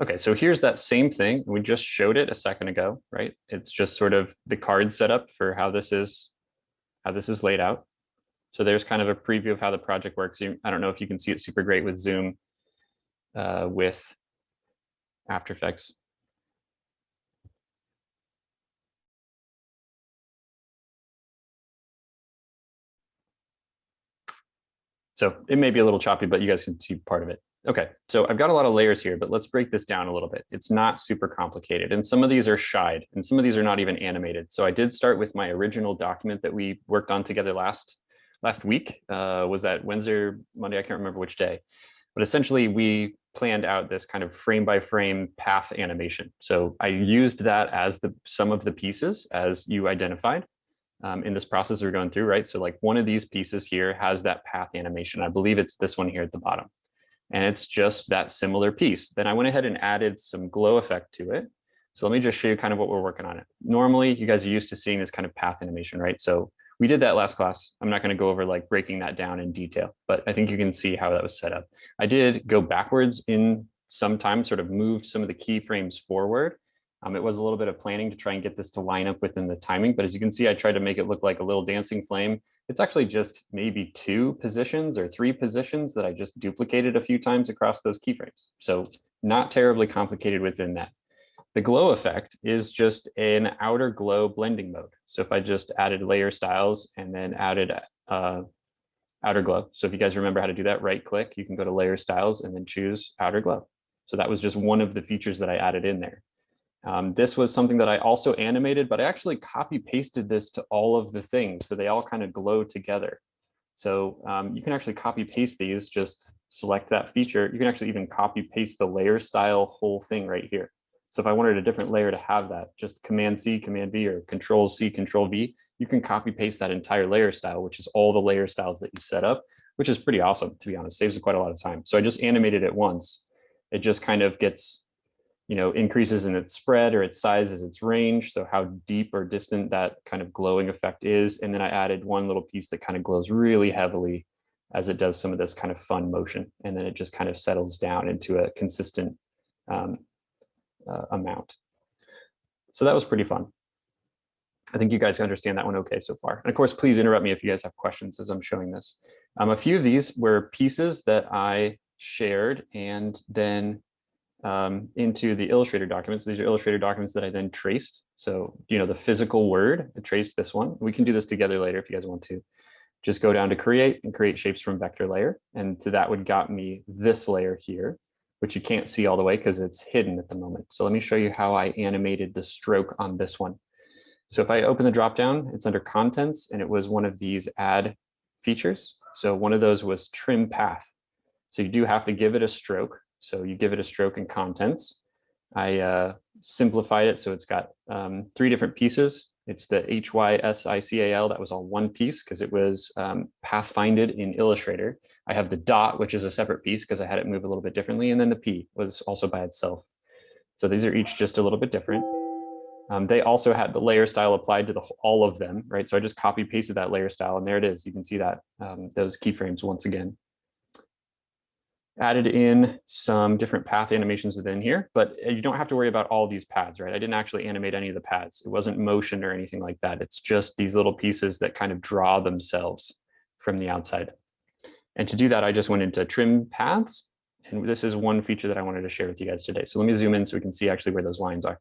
Okay, so here's that same thing. We just showed it a second ago, right? It's just sort of the card setup for how this is laid out. So there's kind of a preview of how the project works. I don't know if you can see it super great with Zoom with After Effects. So it may be a little choppy, but you guys can see part of it. Okay, so I've got a lot of layers here, but let's break this down a little bit. It's not super complicated, and some of these are shied, and some of these are not even animated. So I did start with my original document that we worked on together last week. Was that Wednesday or Monday? I can't remember which day. But essentially, we planned out this kind of frame by frame path animation. So I used that as some of the pieces as you identified in this process we're going through, right? So like one of these pieces here has that path animation. I believe it's this one here at the bottom. And it's just that similar piece. Then I went ahead and added some glow effect to it. So let me just show you kind of what we're working on. Normally, you guys are used to seeing this kind of path animation, right? So we did that last class. I'm not going to go over like breaking that down in detail, but I think you can see how that was set up. I did go backwards in some time, sort of moved some of the keyframes forward. It was a little bit of planning to try and get this to line up within the timing, but as you can see, I tried to make it look like a little dancing flame. It's actually just maybe 2 positions or 3 positions that I just duplicated a few times across those keyframes. So not terribly complicated within that. The glow effect is just an outer glow blending mode. So if I just added layer styles and then added outer glow. So if you guys remember how to do that, right click, you can go to layer styles and then choose outer glow. So that was just one of the features that I added in there. This was something that I also animated, but I actually copy pasted this to all of the things. So they all kind of glow together. So you can actually copy paste these, just select that feature. You can actually even copy paste the layer style whole thing right here. So if I wanted a different layer to have that, just Command C, Command V, or Control C, Control V, you can copy paste that entire layer style, which is all the layer styles that you set up, which is pretty awesome, to be honest. Saves quite a lot of time. So I just animated it once. It just kind of gets, increases in its spread or its size as its range. So how deep or distant that kind of glowing effect is. And then I added one little piece that kind of glows really heavily as it does some of this kind of fun motion. And then it just kind of settles down into a consistent amount. So that was pretty fun. I think you guys understand that one okay so far. And of course, please interrupt me if you guys have questions as I'm showing this. A few of these were pieces that I shared and then into the Illustrator documents. These are Illustrator documents that I then traced. So, the physical word, I traced this one. We can do this together later if you guys want to. Just go down to create and create shapes from vector layer. And to that would got me this layer here, which you can't see all the way because it's hidden at the moment. So let me show you how I animated the stroke on this one. So if I open the dropdown, it's under contents, and it was one of these add features. So one of those was trim path. So you do have to give it a stroke. So you give it a stroke in contents. I simplified it so it's got 3 different pieces. It's the HYSICAL, that was all one piece because it was pathfinded in Illustrator. I have the dot, which is a separate piece because I had it move a little bit differently. And then the P was also by itself. So these are each just a little bit different. They also had the layer style applied to all of them, right? So I just copy pasted that layer style and there it is. You can see that those keyframes once again. Added in some different path animations within here, but you don't have to worry about all these paths, right? I didn't actually animate any of the paths. It wasn't motion or anything like that. It's just these little pieces that kind of draw themselves from the outside. And to do that, I just went into trim paths. And this is one feature that I wanted to share with you guys today. So let me zoom in so we can see actually where those lines are.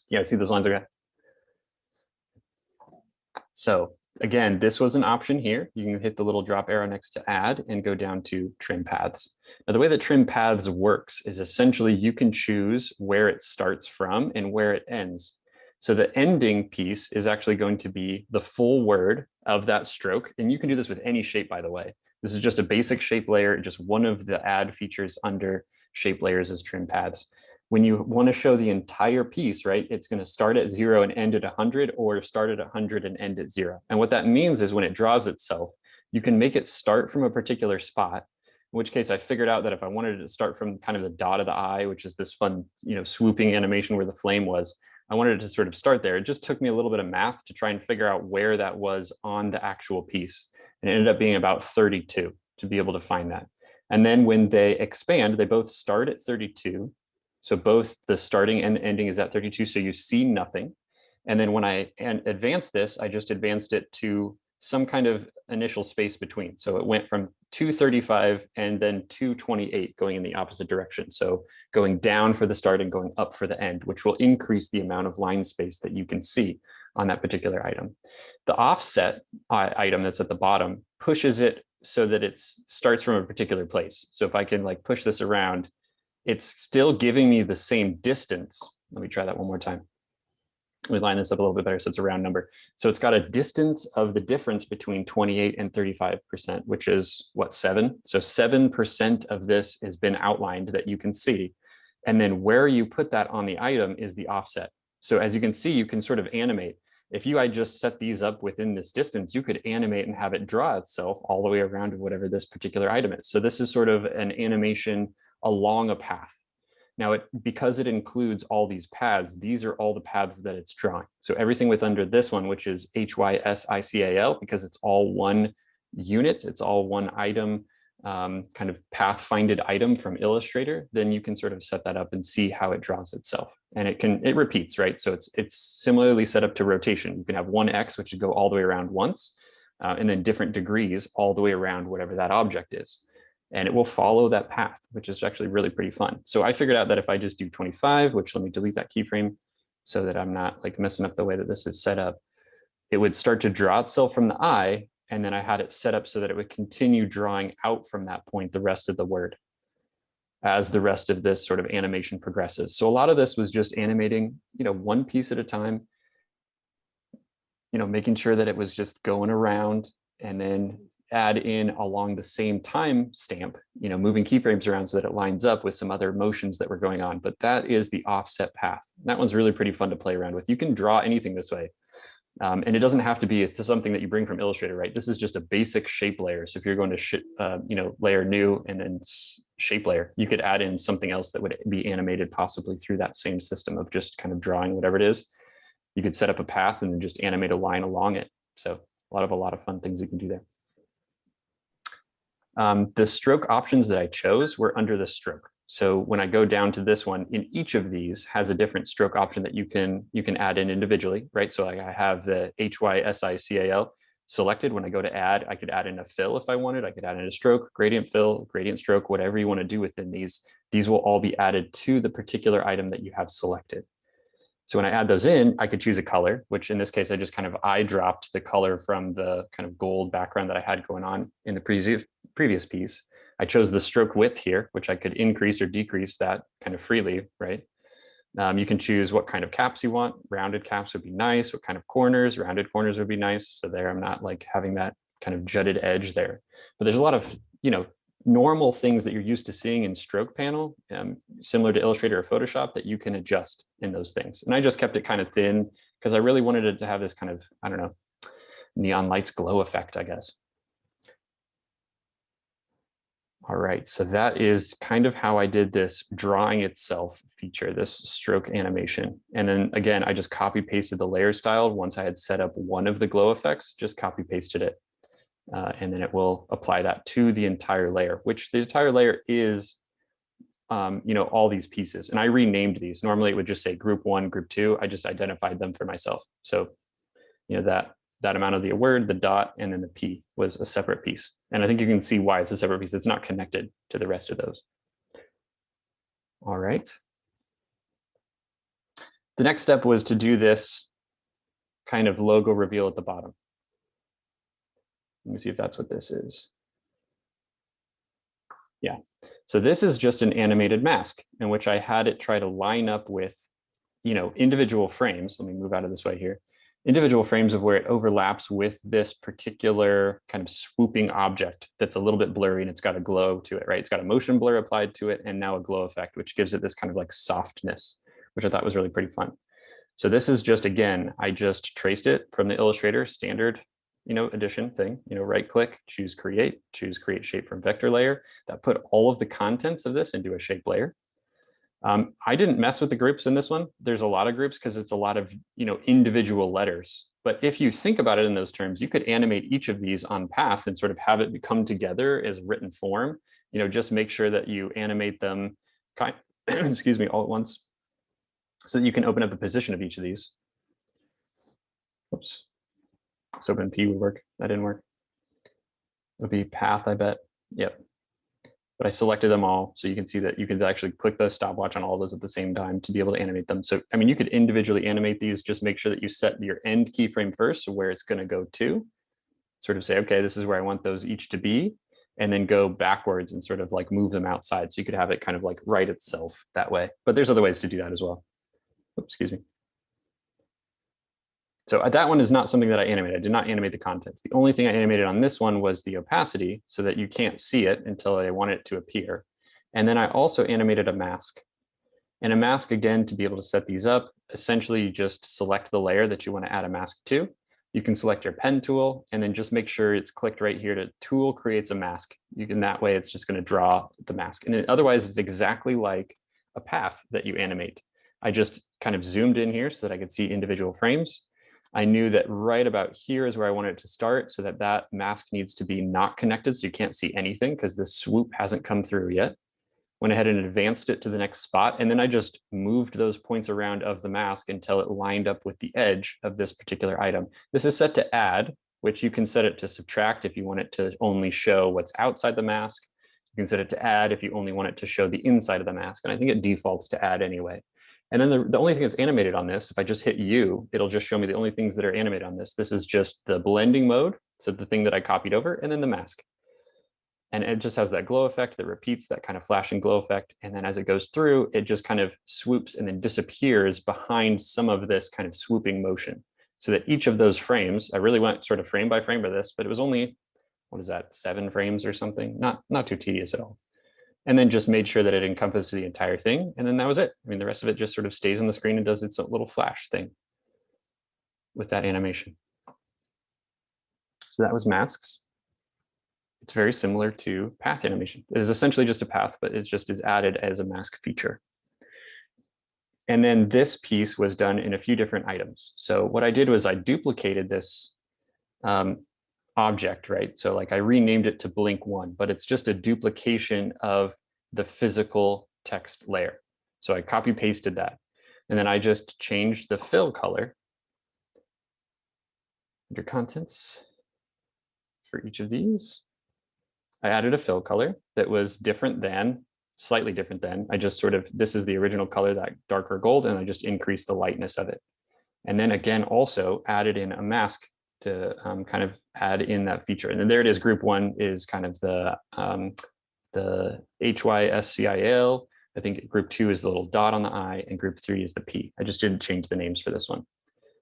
Yeah, see those lines are good. So again, this was an option here. You can hit the little drop arrow next to add and go down to trim paths. Now, the way that trim paths works is essentially you can choose where it starts from and where it ends. So the ending piece is actually going to be the full word of that stroke. And you can do this with any shape, by the way. This is just a basic shape layer, just one of the add features under shape layers is trim paths. When you want to show the entire piece, right, it's going to start at 0 and end at 100, or start at 100 and end at 0. And what that means is when it draws itself, you can make it start from a particular spot, in which case I figured out that if I wanted it to start from kind of the dot of the eye, which is this fun, swooping animation where the flame was, I wanted it to sort of start there. It just took me a little bit of math to try and figure out where that was on the actual piece. And it ended up being about 32 to be able to find that. And then when they expand, they both start at 32 So both the starting and the ending is at 32, so you see nothing. And then when I advance this, I just advanced it to some kind of initial space between. So it went from 235 and then 228 going in the opposite direction. So going down for the start and going up for the end, which will increase the amount of line space that you can see on that particular item. The offset item that's at the bottom pushes it so that it starts from a particular place. So if I can like push this around, it's still giving me the same distance. Let me try that one more time. Let me line this up a little bit better so it's a round number. So it's got a distance of the difference between 28 and 35%, which is what, 7? So 7% of this has been outlined that you can see. And then where you put that on the item is the offset. So as you can see, you can sort of animate. If I just set these up within this distance, you could animate and have it draw itself all the way around to whatever this particular item is. So this is sort of an animation along a path. Now, because it includes all these paths, these are all the paths that it's drawing. So everything with under this one, which is HYSICAL, because it's all one unit, it's all one item, kind of path-finded item from Illustrator, then you can sort of set that up and see how it draws itself. And it repeats, right? So it's similarly set up to rotation. You can have one X, which would go all the way around once, and then different degrees all the way around whatever that object is. And it will follow that path, which is actually really pretty fun. So I figured out that if I just do 25, which let me delete that keyframe so that I'm not like messing up the way that this is set up, it would start to draw itself from the eye. And then I had it set up so that it would continue drawing out from that point the rest of the word as the rest of this sort of animation progresses. So a lot of this was just animating, one piece at a time, making sure that it was just going around, and then add in along the same time stamp, moving keyframes around so that it lines up with some other motions that were going on. But that is the offset path. That one's really pretty fun to play around with. You can draw anything this way. And it doesn't have to be something that you bring from Illustrator, right? This is just a basic shape layer. So if you're going to layer new and then shape layer, you could add in something else that would be animated possibly through that same system of just kind of drawing whatever it is. You could set up a path and then just animate a line along it. So a lot of fun things you can do there. The stroke options that I chose were under the stroke. So when I go down to this one, in each of these has a different stroke option that you can add in individually, right? So like I have the HYSICAL selected. When I go to add, I could add in a fill if I wanted. I could add in a stroke, gradient fill, gradient stroke, whatever you want to do within these. These will all be added to the particular item that you have selected. So when I add those in, I could choose a color, which in this case, I just kind of eye dropped the color from the kind of gold background that I had going on in the previous piece. I chose the stroke width here, which I could increase or decrease that kind of freely, right? You can choose what kind of caps you want. Rounded caps would be nice. What kind of corners? Rounded corners would be nice. So there, I'm not like having that kind of jutted edge there. But there's a lot of, normal things that you're used to seeing in stroke panel, similar to Illustrator or Photoshop, that you can adjust in those things. And I just kept it kind of thin because I really wanted it to have this kind of, I don't know, neon lights glow effect, I guess. All right, so that is kind of how I did this drawing itself feature, this stroke animation. And then again, I just copy pasted the layer style. Once I had set up one of the glow effects, just copy pasted it. And then it will apply that to the entire layer, which the entire layer is, all these pieces. And I renamed these. Normally it would just say group 1, group 2. I just identified them for myself. So, that amount of the word, the dot, and then the P was a separate piece. And I think you can see why it's a separate piece. It's not connected to the rest of those. All right. The next step was to do this kind of logo reveal at the bottom. Let me see if that's what this is. Yeah, so this is just an animated mask in which I had it try to line up with, individual frames. Let me move out of this way here. Individual frames of where it overlaps with this particular kind of swooping object that's a little bit blurry and it's got a glow to it, right? It's got a motion blur applied to it and now a glow effect, which gives it this kind of like softness, which I thought was really pretty fun. So this is just, again, I just traced it from the Illustrator standard addition thing, right click, choose create shape from vector layer. That put all of the contents of this into a shape layer. I didn't mess with the groups in this one. There's a lot of groups because it's a lot of, individual letters. But if you think about it in those terms, you could animate each of these on path and sort of have it come together as written form, just make sure that you animate them excuse me, all at once, so that you can open up the position of each of these. Oops. So open P would work. That didn't work. It would be path, I bet. Yep. But I selected them all, so you can see that you could actually click the stopwatch on all of those at the same time to be able to animate them. So, I mean, you could individually animate these, just make sure that you set your end keyframe first, so where it's going to go to, sort of say, okay, this is where I want those each to be, and then go backwards and sort of like move them outside. So you could have it kind of like write itself that way. But there's other ways to do that as well. Oops, excuse me. So that one is not something that I animated. I did not animate the contents. The only thing I animated on this one was the opacity so that you can't see it until I want it to appear. And then I also animated a mask. And a mask, again, to be able to set these up, essentially you just select the layer that you want to add a mask to. You can select your pen tool and then just make sure it's clicked right here to tool creates a mask. You can, that way it's just going to draw the mask. And otherwise it's exactly like a path that you animate. I just kind of zoomed in here so that I could see individual frames. I knew that right about here is where I wanted it to start, so that that mask needs to be not connected, so you can't see anything because the swoop hasn't come through yet. Went ahead and advanced it to the next spot, and then I just moved those points around of the mask until it lined up with the edge of this particular item. This is set to add, which you can set it to subtract if you want it to only show what's outside the mask. You can set it to add if you only want it to show the inside of the mask, and I think it defaults to add anyway. And then the only thing that's animated on this, if I just hit U, it'll just show me the only things that are animated on this. This is just the blending mode, so the thing that I copied over, and then the mask. And it just has that glow effect that repeats that kind of flashing glow effect. And then as it goes through, it just kind of swoops and then disappears behind some of this kind of swooping motion. So that each of those frames, I really went sort of frame by frame for this, but it was only, what is that, 7 frames or something? Not too tedious at all. And then just made sure that it encompassed the entire thing. And then that was it. I mean, the rest of it just sort of stays on the screen and does its little flash thing with that animation. So that was masks. It's very similar to path animation. It is essentially just a path, but it just is added as a mask feature. And then this piece was done in a few different items. So what I did was I duplicated this object, right? So like I renamed it to Blink 1, but it's just a duplication of the physical text layer. So I copy pasted that. And then I just changed the fill color under contents for each of these. I added a fill color that was different than, slightly different than, I just sort of, this is the original color, that darker gold, and I just increased the lightness of it. And then again, also added in a mask to kind of add in that feature. And then there it is, group 1 is kind of the HYSCIL. I think group 2 is the little dot on the I, and group 3 is the P. I just didn't change the names for this one.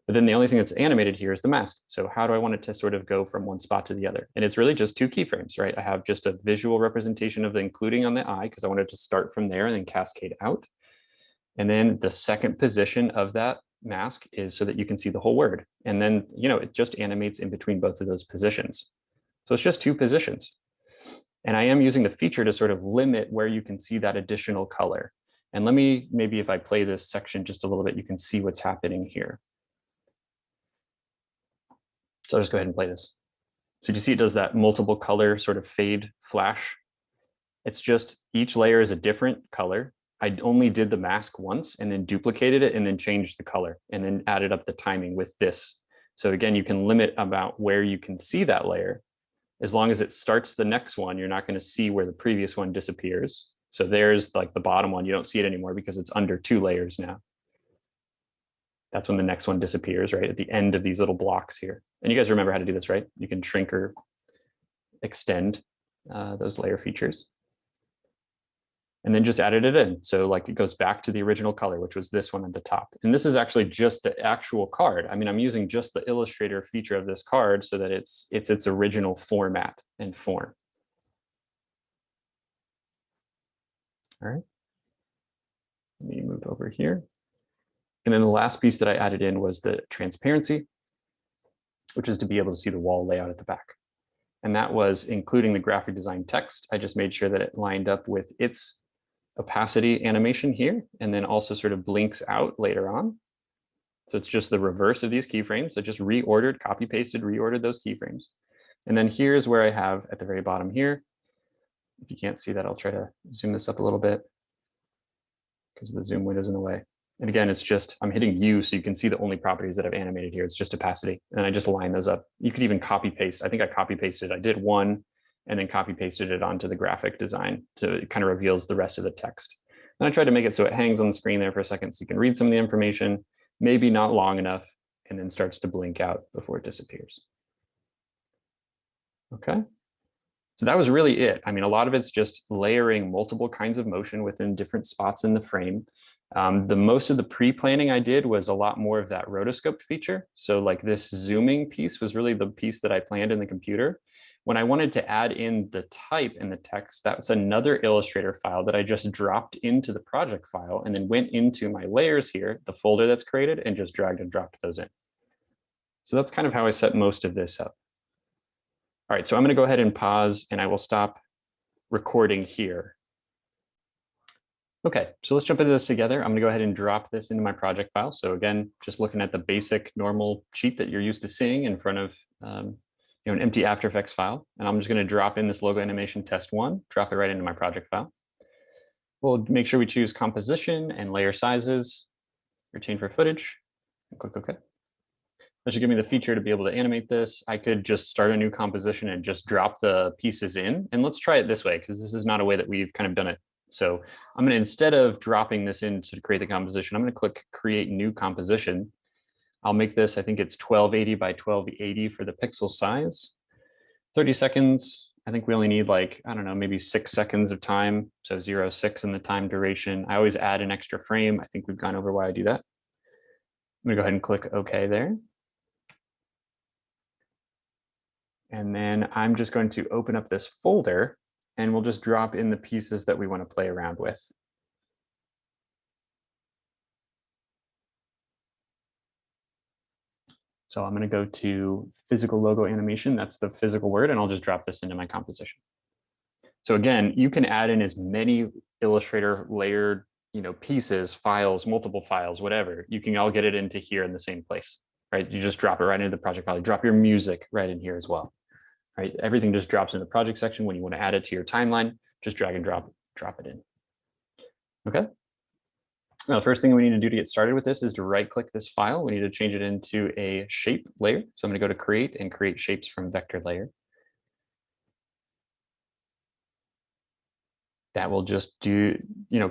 But then the only thing that's animated here is the mask. So how do I want it to sort of go from one spot to the other? And it's really just 2 keyframes, right? I have just a visual representation of the including on the eye because I wanted to start from there and then cascade out. And then the second position of that mask is so that you can see the whole word. And then, you know, it just animates in between both of those positions. So it's just 2 positions. And I am using the feature to sort of limit where you can see that additional color. And let me, maybe if I play this section just a little bit, you can see what's happening here. So I'll just go ahead and play this. So you see it does that multiple color sort of fade flash. It's just each layer is a different color. I only did the mask once and then duplicated it and then changed the color and then added up the timing with this. So again, you can limit about where you can see that layer. As long as it starts the next one, you're not going to see where the previous one disappears. So there's like the bottom one. You don't see it anymore because it's under 2 layers now. That's when the next one disappears, right? At the end of these little blocks here. And you guys remember how to do this, right? You can shrink or extend those layer features. And then just added it in. So like it goes back to the original color, which was this one at the top. And this is actually just the actual card. I mean, I'm using just the Illustrator feature of this card so that it's its original format and form. All right. Let me move over here. And then the last piece that I added in was the transparency, which is to be able to see the wall layout at the back. And that was including the graphic design text. I just made sure that it lined up with its opacity animation here, and then also sort of blinks out later on. So it's just the reverse of these keyframes. So just reordered, copy pasted, reordered those keyframes. And then here's where I have at the very bottom here. If you can't see that, I'll try to zoom this up a little bit. because the zoom window's in the way. And again, it's just, I'm hitting U so you can see the only properties that I've animated here. It's just opacity. And I just line those up. You could even copy paste. I think I copy pasted. I did one and then copy pasted it onto the graphic design. So it kind of reveals the rest of the text. And I tried to make it so it hangs on the screen there for a second so you can read some of the information, maybe not long enough, and then starts to blink out before it disappears. Okay. So that was really it. I mean, a lot of it's just layering multiple kinds of motion within different spots in the frame. The most of the pre-planning I did was a lot more of that rotoscope feature. So like this zooming piece was really the piece that I planned in the computer. When I wanted to add in the type in the text, that's another Illustrator file that I just dropped into the project file and then went into my layers here, the folder that's created, and just dragged and dropped those in. So that's kind of how I set most of this up. All right, so I'm going to go ahead and pause and I will stop recording here. Okay, so let's jump into this together. I'm going to go ahead and drop this into my project file. So again, just looking at the basic normal sheet that you're used to seeing in front of an empty After Effects file. And I'm just going to drop in this logo animation test one, drop it right into my project file. We'll make sure we choose composition and layer sizes, retain for footage, and click OK. That should give me the feature to be able to animate this. I could just start a new composition and just drop the pieces in. And let's try it this way, because this is not a way that we've kind of done it. So I'm going to, instead of dropping this in to create the composition, I'm going to click Create New Composition. I'll make this, I think it's 1280 by 1280 for the pixel size. 30 seconds. I think we only need like, I don't know, maybe 6 seconds of time. So 0.6 in the time duration. I always add an extra frame. I think we've gone over why I do that. I'm going to go ahead and click OK there. And then I'm just going to open up this folder and we'll just drop in the pieces that we want to play around with. So I'm going to go to physical logo animation. That's the physical word, and I'll just drop this into my composition. So again, you can add in as many Illustrator layered, pieces, files, multiple files, whatever. You can all get it into here in the same place, right? You just drop it right into the project file. Drop your music right in here as well. Right? Everything just drops in the project section. When you want to add it to your timeline, just drag and drop it in. Okay. Now, the first thing we need to do to get started with this is to right click this file. We need to change it into a shape layer. So I'm going to go to create and create shapes from vector layer. That will just do,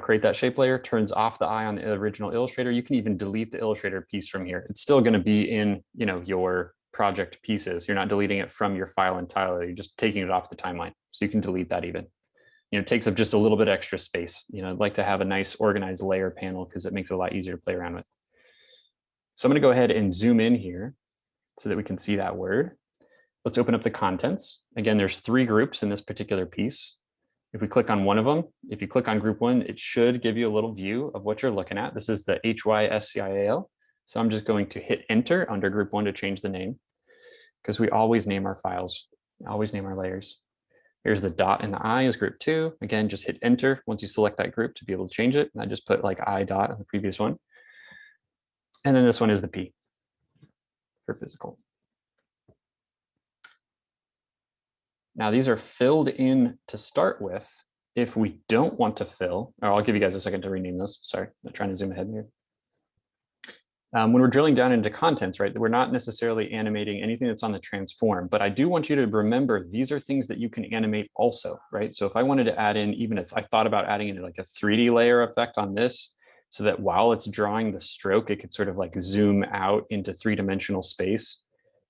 create that shape layer, turns off the eye on the original Illustrator. You can even delete the Illustrator piece from here. It's still going to be in, your project pieces. You're not deleting it from your file entirely. You're just taking it off the timeline. So you can delete that even. It takes up just a little bit extra space. I'd like to have a nice organized layer panel because it makes it a lot easier to play around with. So I'm going to go ahead and zoom in here so that we can see that word. Let's open up the contents. Again, there's 3 groups in this particular piece. If we click on one of them, if you click on group 1, it should give you a little view of what you're looking at. This is the HYSCIAL. So I'm just going to hit enter under group 1 to change the name, because we always name our files, always name our layers. Here's the dot and the I is group 2. Again, just hit enter once you select that group to be able to change it. And I just put like I dot on the previous one. And then this one is the P for physical. Now these are filled in to start with. If we don't want to fill, or I'll give you guys a second to rename those. Sorry, I'm trying to zoom ahead here. When we're drilling down into contents, right, we're not necessarily animating anything that's on the transform, but I do want you to remember these are things that you can animate also, right? So if I wanted to add in, even if I thought about adding in like a 3D layer effect on this, so that while it's drawing the stroke, it could sort of like zoom out into 3-dimensional space,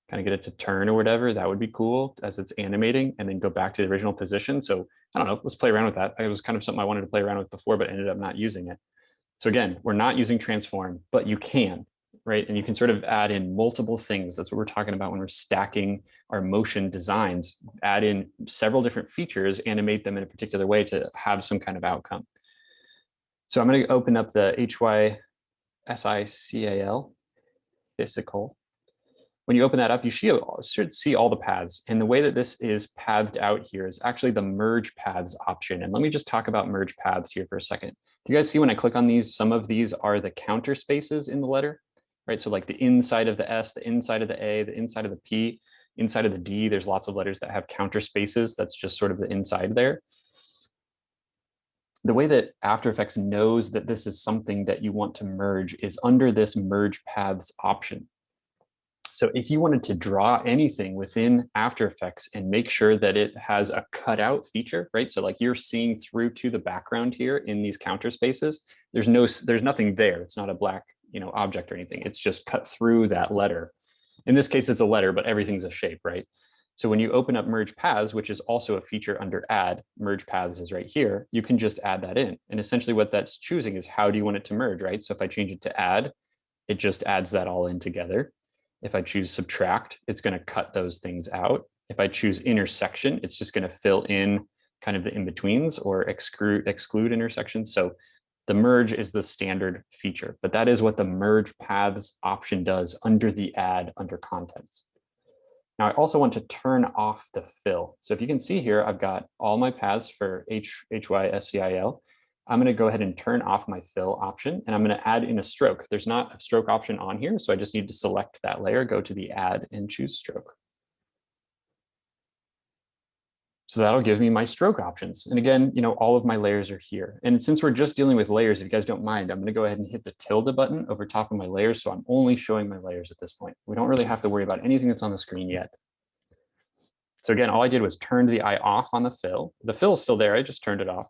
kind of get it to turn or whatever, that would be cool as it's animating and then go back to the original position. So I don't know, let's play around with that. It was kind of something I wanted to play around with before, but ended up not using it. So again, we're not using transform, but you can. Right? And you can sort of add in multiple things. That's what we're talking about when we're stacking our motion designs, add in several different features, animate them in a particular way to have some kind of outcome. So I'm going to open up the HYSICAL, physical. When you open that up, you should see all the paths. And the way that this is pathed out here is actually the merge paths option. And let me just talk about merge paths here for a second. Do you guys see when I click on these, some of these are the counter spaces in the letter? Right, so like the inside of the S, the inside of the A, the inside of the P, inside of the D, there's lots of letters that have counter spaces. That's just sort of the inside there. the way that After Effects knows that this is something that you want to merge is under this merge paths option. So if you wanted to draw anything within After Effects and make sure that it has a cutout feature, right? So like you're seeing through to the background here in these counter spaces, there's nothing there. It's not a black, object or anything. It's just cut through that letter. In this case, it's a letter, but everything's a shape, right? So when you open up merge paths, which is also a feature under add, merge paths is right here, you can just add that in. And essentially what that's choosing is how do you want it to merge, right? So if I change it to add, it just adds that all in together. If I choose subtract, it's going to cut those things out. If I choose intersection, it's just going to fill in kind of the in-betweens or exclude intersections. So the merge is the standard feature, but that is what the merge paths option does under the add under contents. Now I also want to turn off the fill. So if you can see here, I've got all my paths for HYSCIL. I'm going to go ahead and turn off my fill option, and I'm going to add in a stroke. There's not a stroke option on here, so I just need to select that layer, go to the add and choose stroke. So that'll give me my stroke options. And again, all of my layers are here. And since we're just dealing with layers, if you guys don't mind, I'm going to go ahead and hit the tilde button over top of my layers. So I'm only showing my layers at this point. We don't really have to worry about anything that's on the screen yet. So again, all I did was turn the eye off on the fill. The fill is still there. I just turned it off.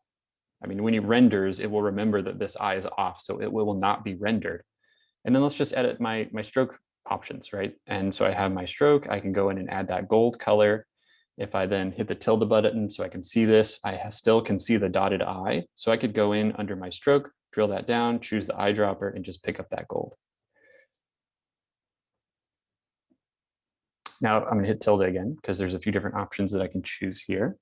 I mean, when it renders, it will remember that this eye is off, so it will not be rendered. And then let's just edit my stroke options, right? And so I have my stroke. I can go in and add that gold color. If I then hit the tilde button so I can see this, I still can see the dotted eye. So I could go in under my stroke, drill that down, choose the eyedropper, and just pick up that gold. Now I'm going to hit tilde again because there's a few different options that I can choose here.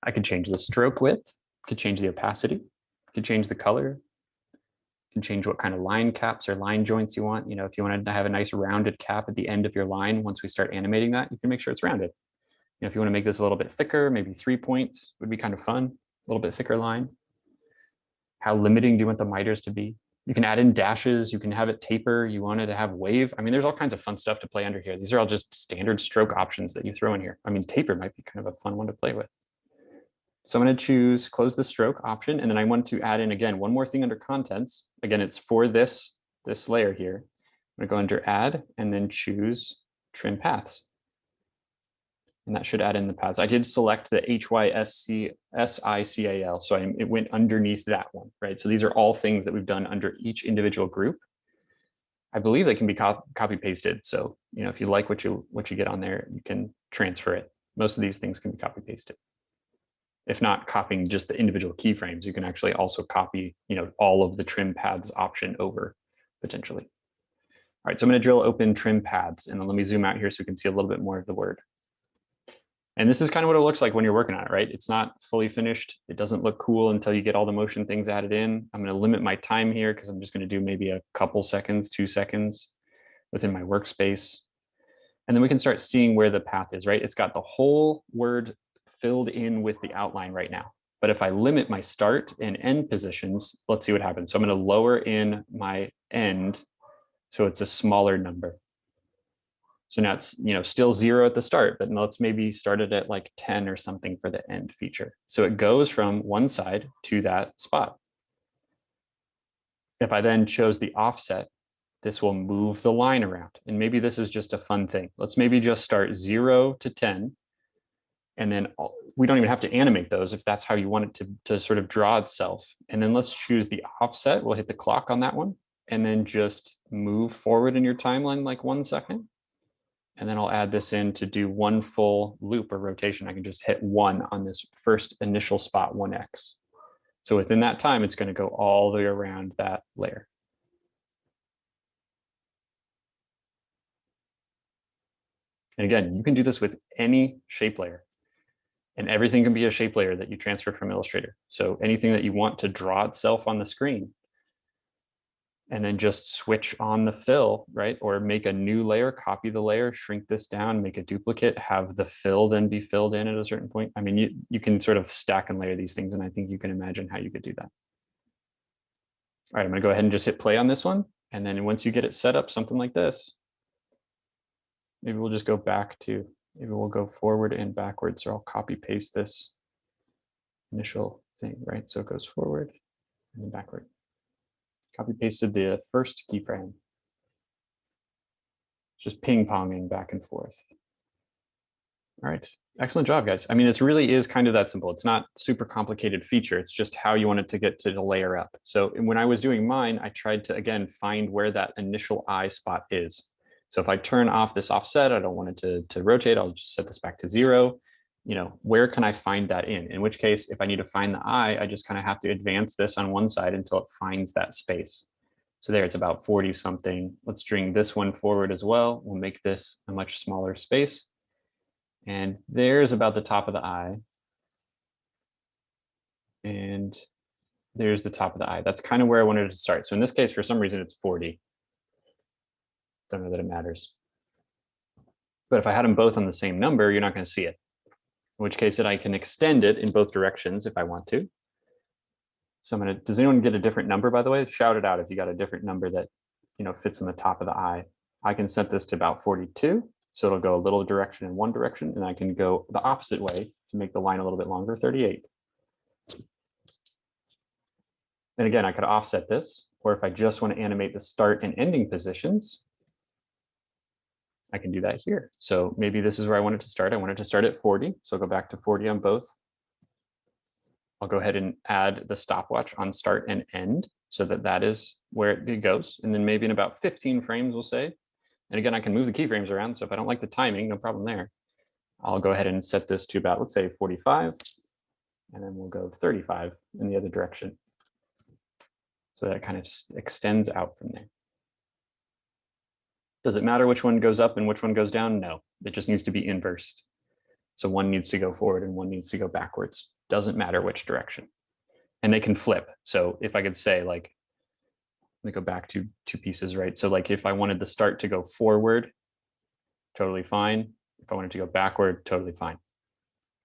I can change the stroke width, could change the opacity, could change the color, can change what kind of line caps or line joints you want. If you wanted to have a nice rounded cap at the end of your line, once we start animating that, you can make sure it's rounded. If you want to make this a little bit thicker, maybe 3 points would be kind of fun, a little bit thicker line. How limiting do you want the miters to be? You can add in dashes, you can have it taper, you want it to have wave. I mean, there's all kinds of fun stuff to play under here. These are all just standard stroke options that you throw in here. I mean, taper might be kind of a fun one to play with. So I'm going to choose close the stroke option, and then I want to add in, again, one more thing under contents. Again, it's for this layer here. I'm going to go under add and then choose trim paths. And that should add in the paths. I did select the HYSCIL, so it went underneath that one, right? So these are all things that we've done under each individual group. I believe they can be copy pasted. So, if you like what you get on there, you can transfer it. Most of these things can be copy pasted. If not copying just the individual keyframes, you can actually also copy, all of the trim paths option over potentially. All right, so I'm going to drill open trim paths, and then let me zoom out here so we can see a little bit more of the word. And this is kind of what it looks like when you're working on it, right? It's not fully finished. It doesn't look cool until you get all the motion things added in. I'm going to limit my time here because I'm just going to do maybe a couple seconds, 2 seconds within my workspace. And then we can start seeing where the path is, right? It's got the whole word filled in with the outline right now. But if I limit my start and end positions, let's see what happens. So I'm going to lower in my end so it's a smaller number. So now it's still 0 at the start, but let's maybe start it at like 10 or something for the end feature. So it goes from one side to that spot. If I then chose the offset, this will move the line around. And maybe this is just a fun thing. Let's maybe just start 0 to 10. And then we don't even have to animate those if that's how you want it to sort of draw itself. And then let's choose the offset. We'll hit the clock on that one and then just move forward in your timeline like 1 second. And then I'll add this in to do one full loop or rotation. I can just hit 1 on this first initial spot, 1x. So within that time, it's going to go all the way around that layer. And again, you can do this with any shape layer. And everything can be a shape layer that you transfer from Illustrator. So anything that you want to draw itself on the screen, and then just switch on the fill, right? Or make a new layer, copy the layer, shrink this down, make a duplicate, have the fill then be filled in at a certain point. I mean, you can sort of stack and layer these things, and I think you can imagine how you could do that. All right, I'm gonna go ahead and just hit play on this one. And then once you get it set up, something like this, maybe we'll just go back to, maybe we'll go forward and backwards. So I'll copy paste this initial thing, right? So it goes forward and then backward. Copy pasted the first keyframe. Just ping-ponging back and forth. All right, excellent job, guys. I mean, it really is kind of that simple. It's not super complicated feature. It's just how you want it to get to the layer up. So when I was doing mine, I tried to, again, find where that initial eye spot is. So if I turn off this offset, I don't want it to rotate. I'll just set this back to 0. You know, where can I find that in which case, if I need to find the eye, I just kind of have to advance this on one side until it finds that space. So there, it's about 40 something. Let's bring this one forward as well. We'll make this a much smaller space. And there's about the top of the eye. And there's the top of the eye. That's kind of where I wanted to start. So in this case, for some reason, it's 40. Don't know that it matters. But if I had them both on the same number, you're not going to see it. In which case, I can extend it in both directions if I want to. So I'm going to, does anyone get a different number, by the way? Shout it out if you got a different number that, you know, fits in the top of the eye. I can set this to about 42. So it'll go a little direction in one direction, and I can go the opposite way to make the line a little bit longer, 38. And again, I could offset this, or if I just want to animate the start and ending positions, I can do that here. So maybe this is where I wanted to start. I wanted to start at 40. So I'll go back to 40 on both. I'll go ahead and add the stopwatch on start and end so that that is where it goes. And then maybe in about 15 frames, we'll say. And again, I can move the keyframes around. So if I don't like the timing, no problem there. I'll go ahead and set this to about, let's say 45, and then we'll go 35 in the other direction. So that kind of extends out from there. Does it matter which one goes up and which one goes down? No, it just needs to be inversed. So one needs to go forward and one needs to go backwards. Doesn't matter which direction. And they can flip. So if I could say, like, let me go back to two pieces, right? So like if I wanted the start to go forward, totally fine. If I wanted to go backward, totally fine.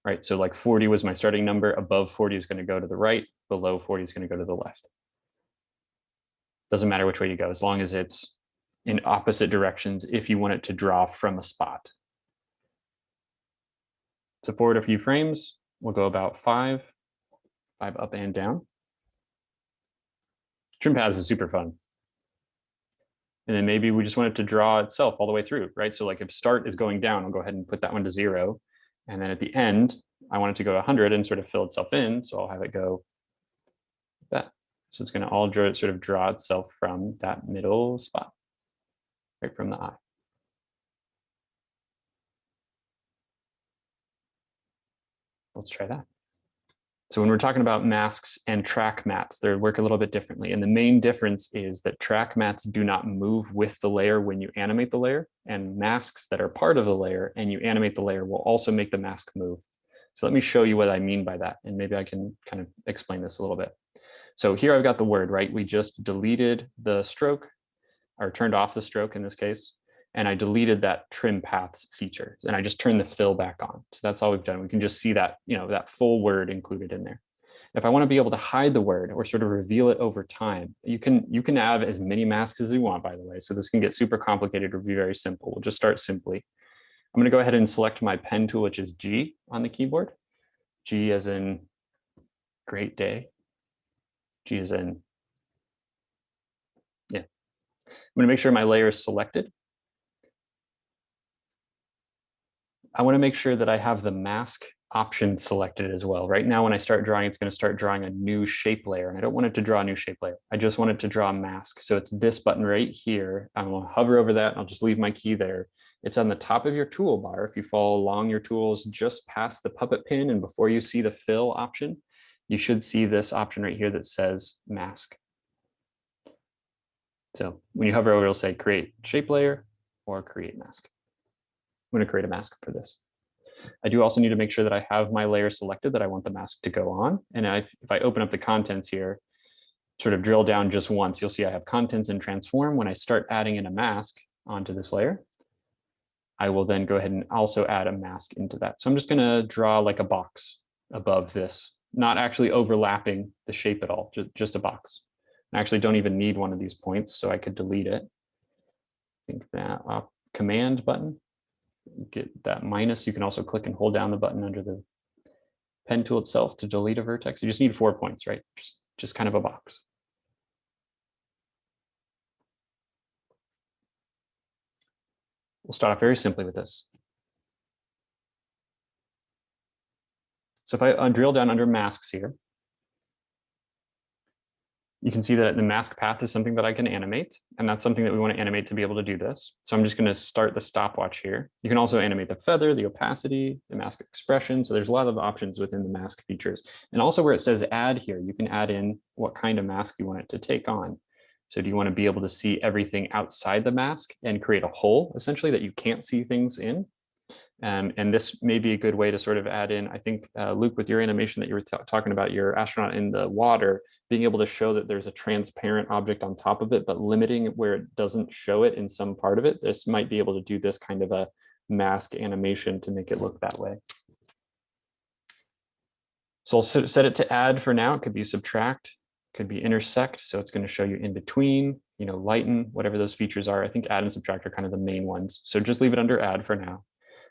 Right, so like 40 was my starting number. Above 40 is going to go to the right. Below 40 is going to go to the left. Doesn't matter which way you go, as long as it's in opposite directions if you want it to draw from a spot. So forward a few frames, we'll go about 5 up and down. Trim paths is super fun. And then maybe we just want it to draw itself all the way through, right? So like if start is going down, I'll go ahead and put that one to 0. And then at the end, I want it to go 100 and sort of fill itself in. So I'll have it go like that. So it's going to all sort of draw itself from that middle spot, right from the eye. Let's try that. So when we're talking about masks and track mats, they work a little bit differently. And the main difference is that track mats do not move with the layer when you animate the layer, and masks that are part of the layer and you animate the layer will also make the mask move. So let me show you what I mean by that. And maybe I can kind of explain this a little bit. So here I've got the word, right? We just deleted the stroke, or turned off the stroke in this case. And I deleted that trim paths feature, and I just turned the fill back on. So that's all we've done. We can just see that, you know, that full word included in there. If I want to be able to hide the word or sort of reveal it over time, you can have as many masks as you want, by the way. So this can get super complicated or be very simple. We'll just start simply. I'm going to go ahead and select my pen tool, which is G on the keyboard. G as in great day. G as in, yeah. I'm going to make sure my layer is selected. I want to make sure that I have the mask option selected as well. Right now, when I start drawing, it's going to start drawing a new shape layer, and I don't want it to draw a new shape layer. I just want it to draw a mask. So it's this button right here. I'm going to hover over that, and I'll just leave my key there. It's on the top of your toolbar. If you follow along your tools just past the puppet pin and before you see the fill option, you should see this option right here that says mask. So when you hover over, it'll say create shape layer or create mask. I'm going to create a mask for this. I do also need to make sure that I have my layer selected that I want the mask to go on. And if I open up the contents here, sort of drill down just once, you'll see I have contents and transform. When I start adding in a mask onto this layer, I will then go ahead and also add a mask into that. So I'm just going to draw like a box above this, not actually overlapping the shape at all, just a box. I actually don't even need one of these points, so I could delete it. I think that command button. Get that minus. You can also click and hold down the button under the pen tool itself to delete a vertex. You just need 4 points, right? Just kind of a box. We'll start off very simply with this. So if I drill down under masks here, you can see that the mask path is something that I can animate, and that's something that we want to animate to be able to do this. So I'm just going to start the stopwatch here. You can also animate the feather, the opacity, the mask expression. So there's a lot of options within the mask features. And also where it says add here, you can add in what kind of mask you want it to take on. So do you want to be able to see everything outside the mask and create a hole, essentially, that you can't see things in? And this may be a good way to sort of add in, I think, Luke, with your animation that you were talking about, your astronaut in the water, being able to show that there's a transparent object on top of it, but limiting where it doesn't show it in some part of it. This might be able to do this kind of a mask animation to make it look that way. So I'll set it to add for now. It could be subtract, could be intersect. So it's going to show you in between, lighten, whatever those features are. I think add and subtract are kind of the main ones. So just leave it under add for now.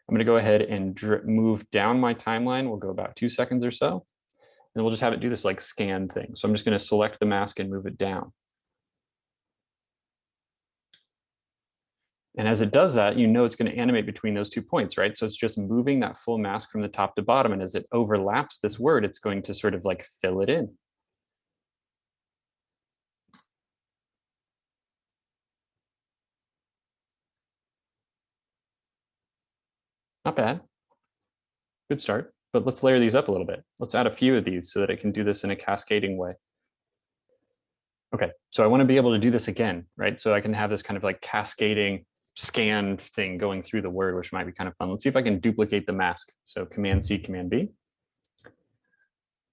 I'm going to go ahead and move down my timeline. We'll go about 2 seconds or so. And we'll just have it do this like scan thing. So I'm just going to select the mask and move it down. And as it does that, it's going to animate between those 2 points, right? So it's just moving that full mask from the top to bottom. And as it overlaps this word, it's going to sort of like fill it in. Not bad. Good start. But let's layer these up a little bit. Let's add a few of these so that it can do this in a cascading way. Okay, so I want to be able to do this again, right? So I can have this kind of like cascading scan thing going through the word, which might be kind of fun. Let's see if I can duplicate the mask. So Command C, Command B.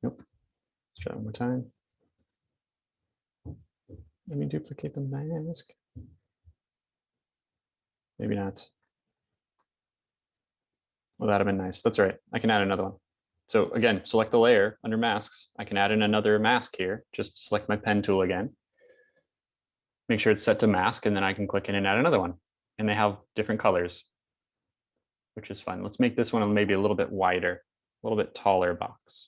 Nope. Let's try it one more time. Let me duplicate the mask. Maybe not. Well, that'd have been nice. That's all right. I can add another one. So again, select the layer under masks. I can add in another mask here. Just select my pen tool again. Make sure it's set to mask, and then I can click in and add another one. And they have different colors, which is fun. Let's make this one maybe a little bit wider, a little bit taller box.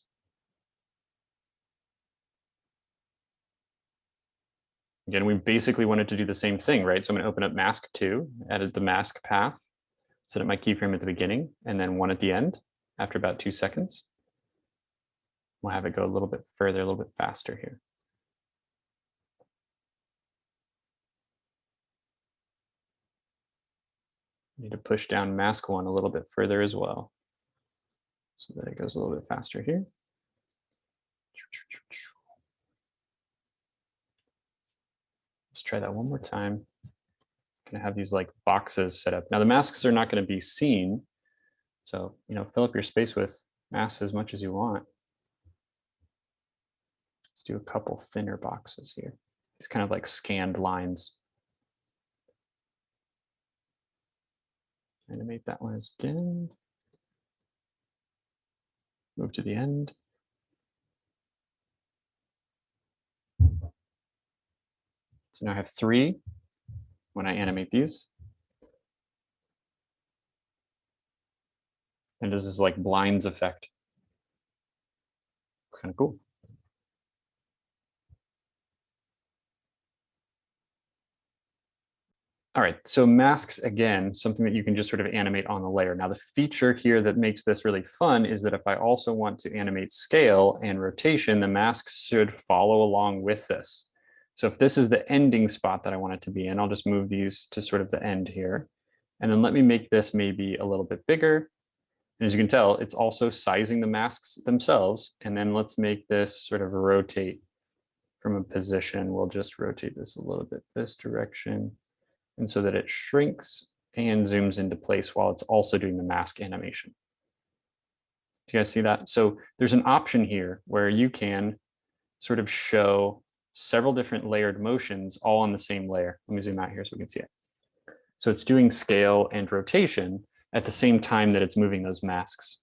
Again, we basically wanted to do the same thing, right? So I'm going to open up mask 2, edit the mask path, set up my keyframe at the beginning, and then 1 at the end after about 2 seconds. We'll have it go a little bit further, a little bit faster here. Need to push down mask 1 a little bit further as well, so that it goes a little bit faster here. Let's try that one more time. I'm gonna have these like boxes set up. Now the masks are not going to be seen, so fill up your space with masks as much as you want. Let's do a couple thinner boxes here. These kind of like scanned lines. Animate that one again. Move to the end. So now I have 3 when I animate these. And this is like blinds effect. Kind of cool. All right, so masks, again, something that you can just sort of animate on the layer. Now, the feature here that makes this really fun is that if I also want to animate scale and rotation, the masks should follow along with this. So if this is the ending spot that I want it to be in, I'll just move these to sort of the end here. And then let me make this maybe a little bit bigger. And as you can tell, it's also sizing the masks themselves. And then let's make this sort of rotate from a position. We'll just rotate this a little bit this direction. And so that it shrinks and zooms into place while it's also doing the mask animation. Do you guys see that? So there's an option here where you can sort of show several different layered motions all on the same layer. Let me zoom out here so we can see it. So it's doing scale and rotation at the same time that it's moving those masks.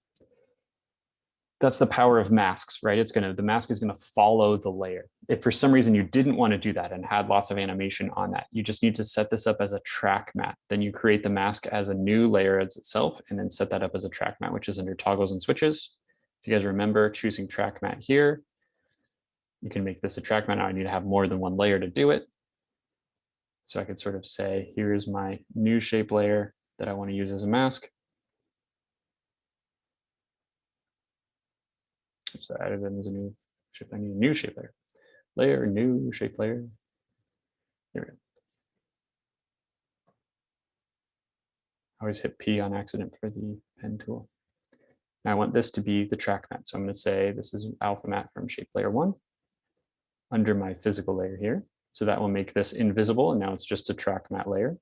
That's the power of masks, right? The mask is gonna follow the layer. If for some reason you didn't want to do that and had lots of animation on that, you just need to set this up as a track matte. Then you create the mask as a new layer as itself, and then set that up as a track matte, which is under toggles and switches. If If you guys remember choosing track matte here, you can make this a track matte. Now I need to have more than one layer to do it. So I could sort of say, here's my new shape layer that I want to use as a mask. Oops, I added in as a new shape. I need a new shape layer. Layer, new shape layer. There we go. I always hit P on accident for the pen tool. Now I want this to be the track matte. So I'm going to say this is alpha matte from shape layer 1 under my physical layer here. So that will make this invisible, and now it's just a track matte layer.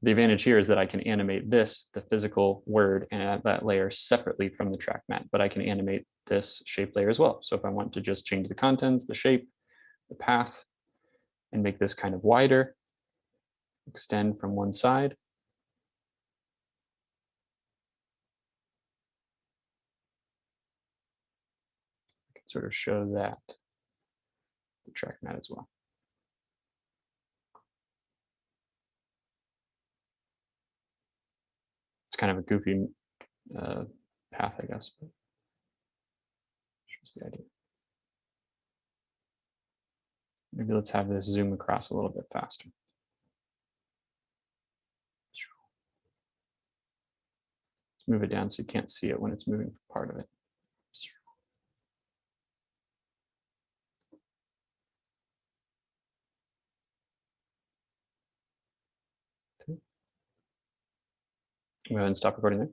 The advantage here is that I can animate this, the physical word, and that layer separately from the track matte, but I can animate this shape layer as well. So if I want to just change the contents, the shape, the path, and make this kind of wider, extend from one side, I can sort of show that the track matte as well. It's kind of a goofy path, I guess. But here's the idea. Maybe let's have this zoom across a little bit faster. Let's move it down so you can't see it when it's moving part of it. Okay. Go ahead and stop recording there.